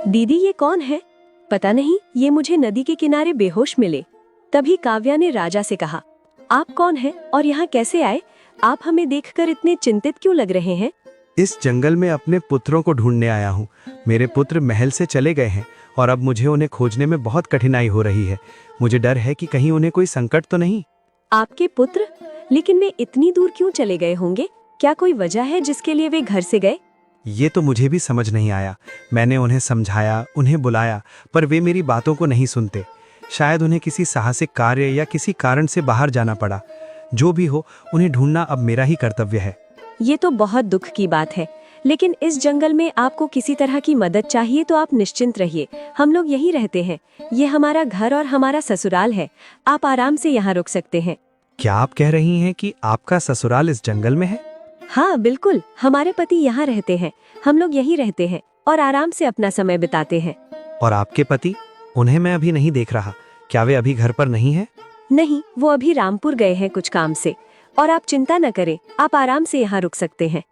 दीदी ये कौन है? पता नहीं, ये मुझे नदी के किनारे बेहोश मिले। तभी काव्या ने राजा से कहा, आप कौन हैं और यहाँ कैसे आए? आप हमें देखकर इतने चिंतित क्यों लग रहे हैं? इस जंगल में अपने पुत्रों को ढूंढने आया हूँ। मेरे पुत्र महल से चले गए हैं और अब मुझे उन्हें खोजने में बहुत कठिनाई हो रही है। मुझे डर है कि कहीं उन्हें कोई संकट तो नहीं। आपके पुत्र? लेकिन वे इतनी दूर क्यों चले गए होंगे? क्या कोई वजह है जिसके लिए वे घर से गए? ये तो मुझे भी समझ नहीं आया। मैंने उन्हें समझाया, उन्हें बुलाया, पर वे मेरी बातों को नहीं सुनते। शायद उन्हें किसी साहसिक कार्य या किसी कारण से बाहर जाना पड़ा। जो भी हो, उन्हें ढूंढना अब मेरा ही कर्तव्य है। ये तो बहुत दुख की बात है, लेकिन इस जंगल में आपको किसी तरह की मदद चाहिए तो आप निश्चिंत रहिए। हम लोग यहीं रहते हैं। ये हमारा घर और हमारा ससुराल है। आप आराम से यहाँ रुक सकते हैं। क्या आप कह रही हैं कि आपका ससुराल इस जंगल में है? हाँ बिल्कुल, हमारे पति यहाँ रहते हैं। हम लोग यहीं रहते हैं और आराम से अपना समय बिताते हैं। और आपके पति? उन्हें मैं अभी नहीं देख रहा। क्या वे अभी घर पर नहीं हैं? नहीं, वो अभी रामपुर गए हैं कुछ काम से। और आप चिंता न करें, आप आराम से यहाँ रुक सकते हैं।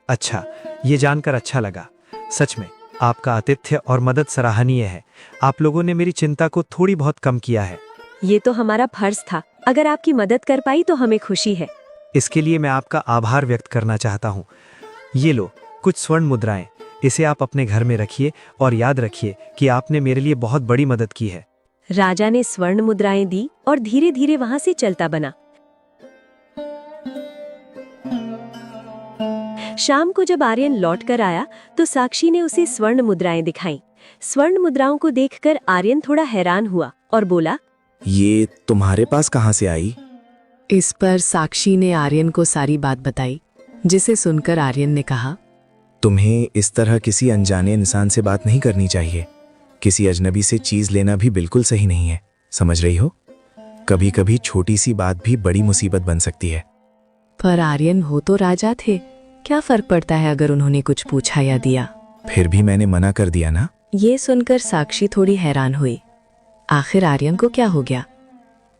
अच्छा, ये जानकर अच्छा लगा। सच में आपका आतिथ्य और मदद सराहनीय है। आप लोगों ने मेरी चिंता को थोड़ी बहुत कम किया है। ये तो हमारा फर्ज था। अगर आपकी मदद कर पाई तो हमें खुशी है। इसके लिए मैं आपका आभार व्यक्त करना चाहता हूँ। ये लो कुछ स्वर्ण मुद्राएं। इसे आप अपने घर में रखिए और याद रखिए कि आपने मेरे लिए बहुत बड़ी मदद की है। राजा ने स्वर्ण मुद्राएं दी और धीरे धीरे वहां से चलता बना। शाम को जब आर्यन लौट कर आया तो साक्षी ने उसे स्वर्ण मुद्राएं दिखाईं। स्वर्ण मुद्राओं को देखकर आर्यन थोड़ा हैरान हुआ और बोला, ये तुम्हारे पास कहाँ से आई? इस पर साक्षी ने आर्यन को सारी बात बताई, जिसे सुनकर आर्यन ने कहा, तुम्हें इस तरह किसी अनजाने इंसान से बात नहीं करनी चाहिए। किसी अजनबी से चीज लेना भी बिल्कुल सही नहीं है, समझ रही हो? कभी कभी छोटी सी बात भी बड़ी मुसीबत बन सकती है। पर आर्यन हो तो राजा थे, क्या फर्क पड़ता है अगर उन्होंने कुछ पूछा या दिया? फिर भी मैंने मना कर दिया ना। ये सुनकर साक्षी थोड़ी हैरान हुई। आखिर आर्यन को क्या हो गया?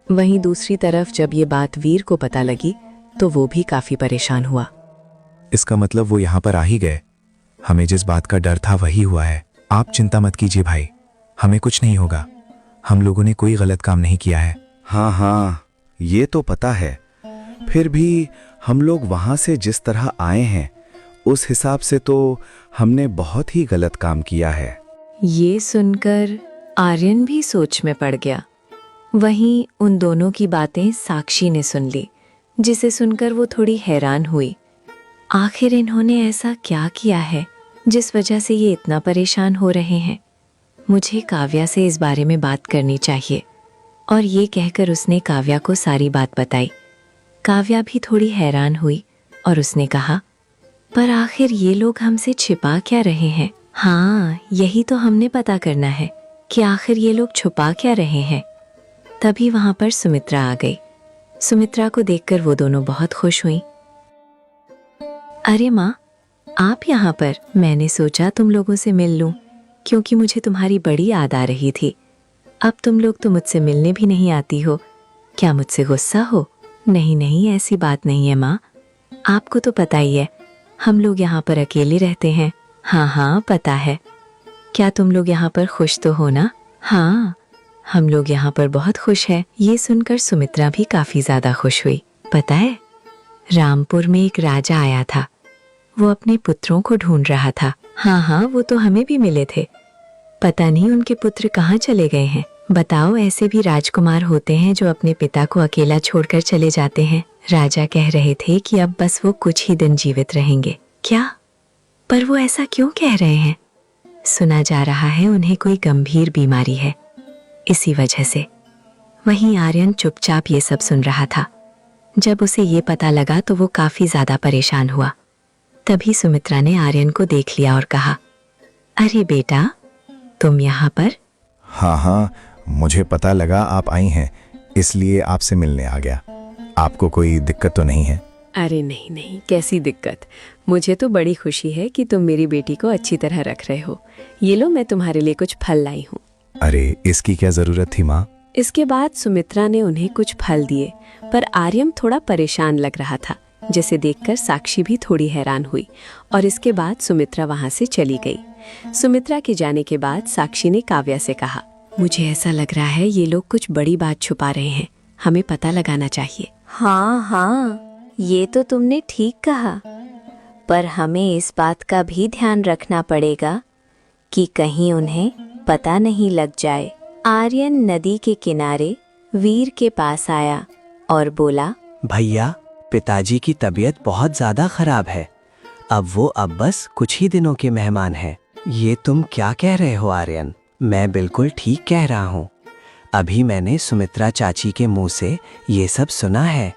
वहीं दूसरी तरफ जब ये बात वीर को पता लगी तो वो भी काफी परेशान हुआ। इसका मतलब वो यहाँ पर आ ही गए। हमें जिस बात का डर था वही हुआ है। आप चिंता मत कीजिए भाई, हमें कुछ नहीं होगा। हम लोगों ने कोई गलत काम नहीं किया है। हाँ, ये तो पता है। फिर भी हम लोग वहां से जिस तरह आए हैं उस हिसाब से तो हमने बहुत ही गलत काम किया है। ये सुनकर आर्यन भी सोच में पड़ गया। वहीं उन दोनों की बातें साक्षी ने सुन ली, जिसे सुनकर वो थोड़ी हैरान हुई। आखिर इन्होंने ऐसा क्या किया है जिस वजह से ये इतना परेशान हो रहे हैं? मुझे काव्या से इस बारे में बात करनी चाहिए। और ये कहकर उसने काव्या को सारी बात बताई। काव्या भी थोड़ी हैरान हुई और उसने कहा, पर आखिर ये लोग हमसे छिपा क्या रहे हैं? हाँ, यही तो हमने पता करना है कि आखिर ये लोग छुपा क्या रहे हैं। तभी वहां पर सुमित्रा आ गई। सुमित्रा को देखकर वो दोनों बहुत खुश हुईं। अरे माँ, आप यहाँ पर? मैंने सोचा तुम लोगों से मिल लूं, क्योंकि मुझे तुम्हारी बड़ी याद आ रही थी। अब तुम लोग तो मुझसे मिलने भी नहीं आती हो। क्या मुझसे गुस्सा हो? नहीं नहीं, ऐसी बात नहीं है माँ। आपको तो पता ही है, हम लोग यहाँ पर अकेले रहते हैं। हाँ, पता है। क्या तुम लोग यहाँ पर खुश तो हो ना? हाँ, हम लोग यहाँ पर बहुत खुश हैं। ये सुनकर सुमित्रा भी काफी ज्यादा खुश हुई। पता है, रामपुर में एक राजा आया था। वो अपने पुत्रों को ढूंढ रहा था। हाँ, वो तो हमें भी मिले थे। पता नहीं उनके पुत्र कहाँ चले गए हैं। बताओ, ऐसे भी राजकुमार होते हैं जो अपने पिता को अकेला छोड़कर चले जाते हैं। राजा कह रहे थे कि अब बस वो कुछ ही दिन जीवित रहेंगे। क्या? पर वो ऐसा क्यों कह रहे हैं? सुना जा रहा है उन्हें कोई गंभीर बीमारी है, इसी वजह से। वहीं आर्यन चुपचाप ये सब सुन रहा था। जब उसे ये पता लगा तो वो काफी ज्यादा परेशान हुआ। तभी सुमित्रा ने आर्यन को देख लिया और कहा, अरे बेटा, तुम यहाँ पर? हाँ, मुझे पता लगा आप आई हैं, इसलिए आपसे मिलने आ गया। आपको कोई दिक्कत तो नहीं है? अरे नहीं, कैसी दिक्कत। मुझे तो बड़ी खुशी है कि तुम मेरी बेटी को अच्छी तरह रख रहे हो। ये लो, मैं तुम्हारे लिए कुछ फल लाई हूँ। अरे, इसकी क्या जरूरत थी माँ? इसके बाद सुमित्रा ने उन्हें कुछ फल दिए, पर आर्यन थोड़ा परेशान लग रहा था, जिसे देखकर साक्षी भी थोड़ी हैरान हुई और इसके बाद सुमित्रा वहां से चली गई। सुमित्रा के जाने के बाद साक्षी ने काव्या से कहा, मुझे ऐसा लग रहा है ये लोग कुछ बड़ी बात छुपा रहे हैं, हमें पता लगाना चाहिए। हाँ हाँ, ये तो तुमने ठीक कहा, पर हमें इस बात का भी ध्यान रखना पड़ेगा कि कहीं उन्हें पता नहीं लग जाए। आर्यन नदी के किनारे वीर के पास आया और बोला, भैया, पिताजी की तबीयत बहुत ज्यादा खराब है। अब बस कुछ ही दिनों के मेहमान हैं। ये तुम क्या कह रहे हो आर्यन? मैं बिल्कुल ठीक कह रहा हूँ। अभी मैंने सुमित्रा चाची के मुंह से ये सब सुना है।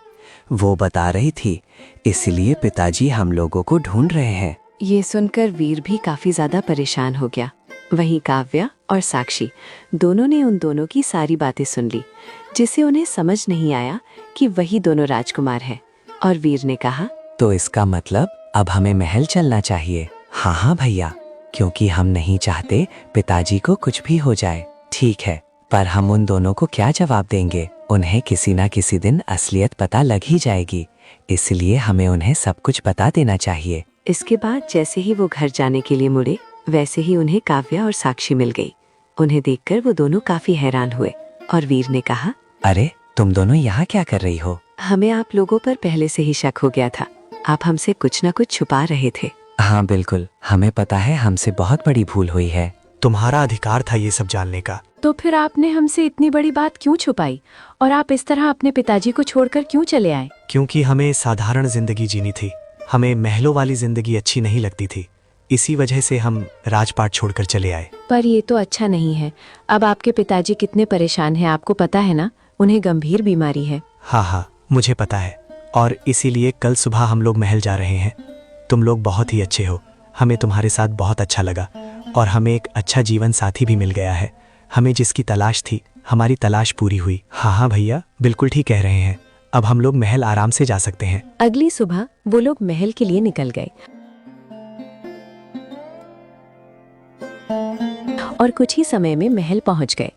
वो बता रही थी, इसलिए पिताजी हम लोगों को ढूंढ रहे हैं। ये सुनकर वीर भी काफी ज्यादा परेशान हो गया। वहीं काव्या और साक्षी दोनों ने उन दोनों की सारी बातें सुन ली, जिससे उन्हें समझ नहीं आया कि वही दोनों राजकुमार हैं। और वीर ने कहा, तो इसका मतलब अब हमें महल चलना चाहिए। हाँ हाँ भैया, क्योंकि हम नहीं चाहते पिताजी को कुछ भी हो जाए। ठीक है, पर हम उन दोनों को क्या जवाब देंगे? उन्हें किसी ना किसी दिन असलियत पता लग ही जाएगी, इसलिए हमें उन्हें सब कुछ बता देना चाहिए। इसके बाद जैसे ही वो घर जाने के लिए मुड़े, वैसे ही उन्हें काव्या और साक्षी मिल गई। उन्हें देखकर वो दोनों काफी हैरान हुए और वीर ने कहा, अरे तुम दोनों यहाँ क्या कर रही हो? हमें आप लोगों पर पहले से ही शक हो गया था। आप हमसे कुछ न कुछ छुपा रहे थे। हाँ बिल्कुल, हमें पता है हमसे बहुत बड़ी भूल हुई है। तुम्हारा अधिकार था ये सब जानने का। तो फिर आपने हमसे इतनी बड़ी बात क्यों छुपाई और आप इस तरह अपने पिताजी को छोड़कर क्यों चले आए? क्योंकि हमें साधारण जिंदगी जीनी थी, हमें महलों वाली जिंदगी अच्छी नहीं लगती थी। इसी वजह से हम राजपाट छोड़कर चले आए। पर ये तो अच्छा नहीं है। अब आपके पिताजी कितने परेशान हैं आपको पता है ना, उन्हें गंभीर बीमारी है। हाँ हाँ, मुझे पता है, और इसीलिए कल सुबह हम लोग महल जा रहे हैं। तुम लोग बहुत ही अच्छे हो, हमें तुम्हारे साथ बहुत अच्छा लगा और हमें एक अच्छा जीवन साथी भी मिल गया है। हमें जिसकी तलाश थी, हमारी तलाश पूरी हुई। हाँ हाँ भैया, बिल्कुल ठीक कह रहे हैं। अब हम लोग महल आराम से जा सकते हैं। अगली सुबह वो लोग महल के लिए निकल गए और कुछ ही समय में महल पहुंच गए।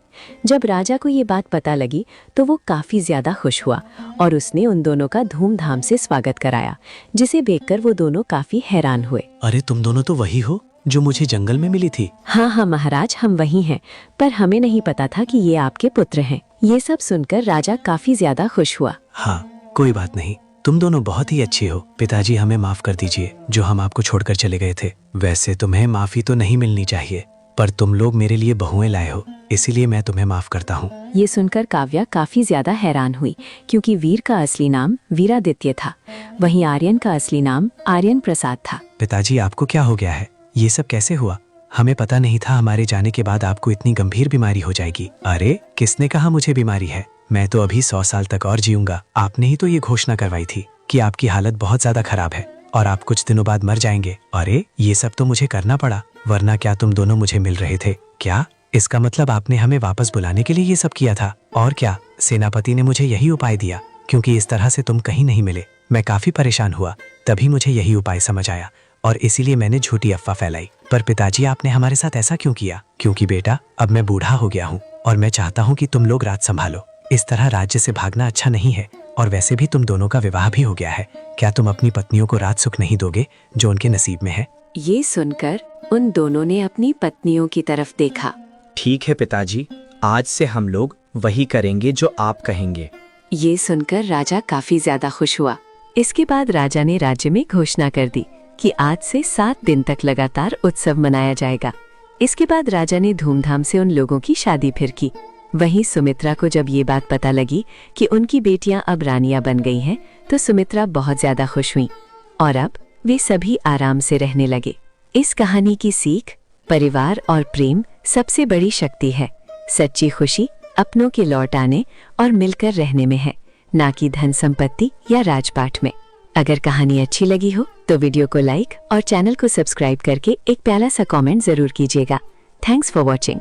जब राजा को ये बात पता लगी तो वो काफी ज्यादा खुश हुआ और उसने उन दोनों का धूमधाम से स्वागत कराया, जिसे देखकर वो दोनों काफी हैरान हुए। अरे तुम दोनों तो वही हो जो मुझे जंगल में मिली थी। हाँ हाँ महाराज, हम वही हैं, पर हमें नहीं पता था कि ये आपके पुत्र हैं। ये सब सुनकर राजा काफी ज्यादा खुश हुआ। हाँ, कोई बात नहीं, तुम दोनों बहुत ही अच्छे हो। पिताजी हमें माफ कर दीजिए जो हम आपको छोड़कर चले गए थे। वैसे तुम्हें माफी तो नहीं मिलनी चाहिए, पर तुम लोग मेरे लिए बहुएं लाए हो, इसीलिए मैं तुम्हें माफ करता हूँ। ये सुनकर काव्या काफी ज्यादा हैरान हुई, क्योंकि वीर का असली नाम वीरादित्य था, वहीं आर्यन का असली नाम आर्यन प्रसाद था। पिताजी, आपको क्या हो गया है? ये सब कैसे हुआ? हमें पता नहीं था हमारे जाने के बाद आपको इतनी गंभीर बीमारी हो जाएगी। अरे किसने कहा मुझे बीमारी है? मैं तो अभी 100 साल तक और जीऊंगा। आपने ही तो ये घोषणा करवाई थी कि आपकी हालत बहुत ज्यादा खराब है और आप कुछ दिनों बाद मर जाएंगे। अरे ये सब तो मुझे करना पड़ा, वरना क्या तुम दोनों मुझे मिल रहे थे क्या? इसका मतलब आपने हमें वापस बुलाने के लिए ये सब किया था। और क्या, सेनापति ने मुझे यही उपाय दिया, क्योंकि इस तरह से तुम कहीं नहीं मिले। मैं काफी परेशान हुआ, तभी मुझे यही उपाय समझ आया और इसीलिए मैंने झूठी अफवाह फैलाई। पर पिताजी, आपने हमारे साथ ऐसा क्यों किया? क्योंकि बेटा, अब मैं बूढ़ा हो गया हूँ और मैं चाहता हूँ कि तुम लोग राज संभालो। इस तरह राज्य से भागना अच्छा नहीं है, और वैसे भी तुम दोनों का विवाह भी हो गया है। क्या तुम अपनी पत्नियों को राज सुख नहीं दोगे जो उनके नसीब में है? ये सुनकर उन दोनों ने अपनी पत्नियों की तरफ देखा। ठीक है पिताजी, आज से हम लोग वही करेंगे जो आप कहेंगे। ये सुनकर राजा काफी ज्यादा खुश हुआ। इसके बाद राजा ने राज्य में घोषणा कर दी कि आज से 7 दिन तक लगातार उत्सव मनाया जाएगा। इसके बाद राजा ने धूमधाम से उन लोगों की शादी फिर की। वहीं सुमित्रा को जब ये बात पता लगी कि उनकी बेटियां अब रानियां बन गई हैं, तो सुमित्रा बहुत ज्यादा खुश हुई और अब वे सभी आराम से रहने लगे। इस कहानी की सीख, परिवार और प्रेम सबसे बड़ी शक्ति है। सच्ची खुशी अपनों के लौट आने और मिलकर रहने में है, ना कि धन संपत्ति या राजपाट में। अगर कहानी अच्छी लगी हो तो वीडियो को लाइक और चैनल को सब्सक्राइब करके एक प्यारा सा कमेंट जरूर कीजिएगा। Thanks for watching.